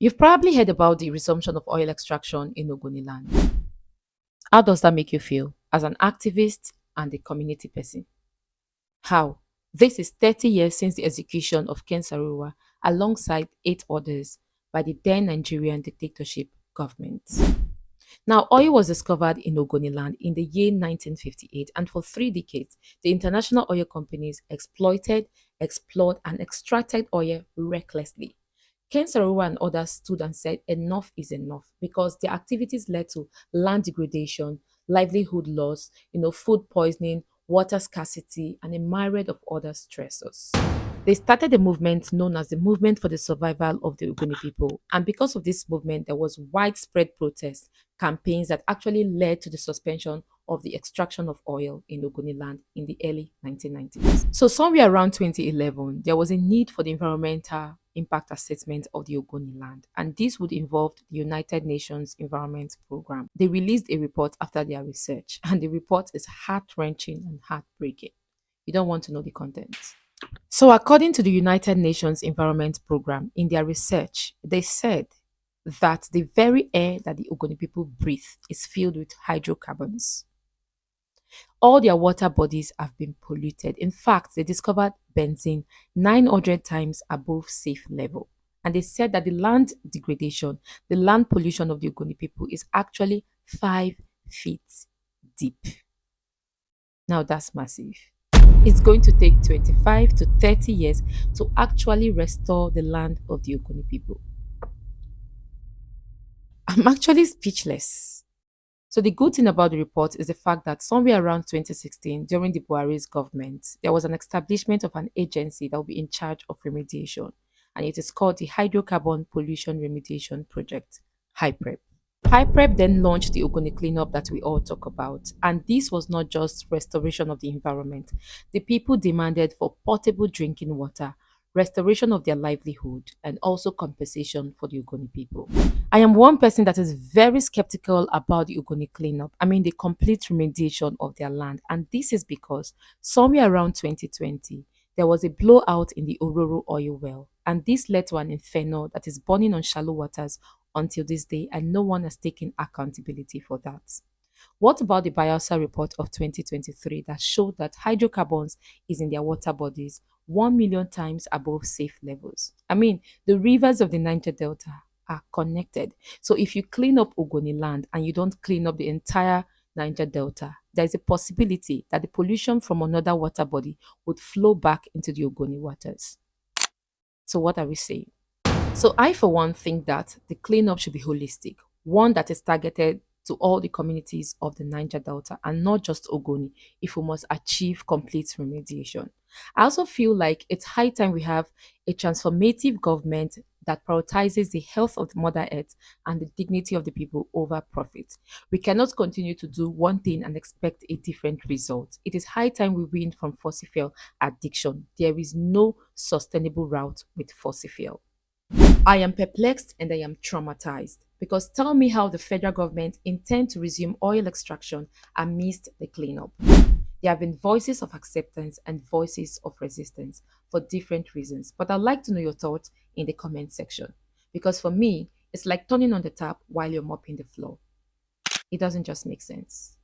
You've probably heard about the resumption of oil extraction in Ogoniland. How does that make you feel as an activist and a community person? How? This is 30 years since the execution of Ken Saruwa alongside 8 others by the then Nigerian dictatorship government. Now, oil was discovered in Ogoniland in the year 1958, and for 3 decades, the international oil companies exploited, explored, and extracted oil recklessly. Ken Sarowa and others stood and said enough is enough because their activities led to land degradation, livelihood loss, food poisoning, water scarcity, and a myriad of other stressors. They started a movement known as the Movement for the Survival of the Ogoni People. And because of this movement, there was widespread protest campaigns that actually led to the suspension of the extraction of oil in Ogoniland in the early 1990s. So somewhere around 2011, there was a need for the environmental impact assessment of the Ogoni land, and this would involve the United Nations Environment Program. They released a report after their research, and the report is heart-wrenching and heartbreaking. You don't want to know the content. So, according to the United Nations Environment Program, in their research, they said that the very air that the Ogoni people breathe is filled with hydrocarbons. All their water bodies have been polluted. In fact, they discovered benzene 900 times above safe level. And they said that the land degradation, the land pollution of the Ogoni people is actually 5 feet deep. Now that's massive. It's going to take 25 to 30 years to actually restore the land of the Ogoni people. I'm actually speechless. So the good thing about the report is the fact that somewhere around 2016, during the Buhari's government, there was an establishment of an agency that will be in charge of remediation, and it is called the Hydrocarbon Pollution Remediation Project, HYPREP. HYPREP then launched the Ogoni cleanup that we all talk about, and this was not just restoration of the environment. The people demanded for portable drinking water, restoration of their livelihood, and also compensation for the Ogoni people. I am one person that is very skeptical about the Ogoni cleanup. I mean, the complete remediation of their land. And this is because somewhere around 2020, there was a blowout in the Ororo oil well. And this led to an inferno that is burning on shallow waters until this day, and no one has taken accountability for that. What about the Bielsa report of 2023 that showed that hydrocarbons is in their water bodies 1 million times above safe levels? I mean, the rivers of the Niger Delta are connected. So if you clean up Ogoni land and you don't clean up the entire Niger Delta, there is a possibility that the pollution from another water body would flow back into the Ogoni waters. So what are we saying? So I, for one, think that the cleanup should be holistic, one that is targeted to all the communities of the Niger Delta and not just Ogoni if we must achieve complete remediation. I also feel like it's high time we have a transformative government that prioritizes the health of the Mother Earth and the dignity of the people over profit. We cannot continue to do one thing and expect a different result. It is high time we win from fossil fuel addiction. There is no sustainable route with fossil fuel. I am perplexed and I am traumatized because tell me how the federal government intend to resume oil extraction amidst the cleanup. There have been voices of acceptance and voices of resistance for different reasons, but I'd like to know your thoughts in the comment section because for me, it's like turning on the tap while you're mopping the floor. It doesn't just make sense.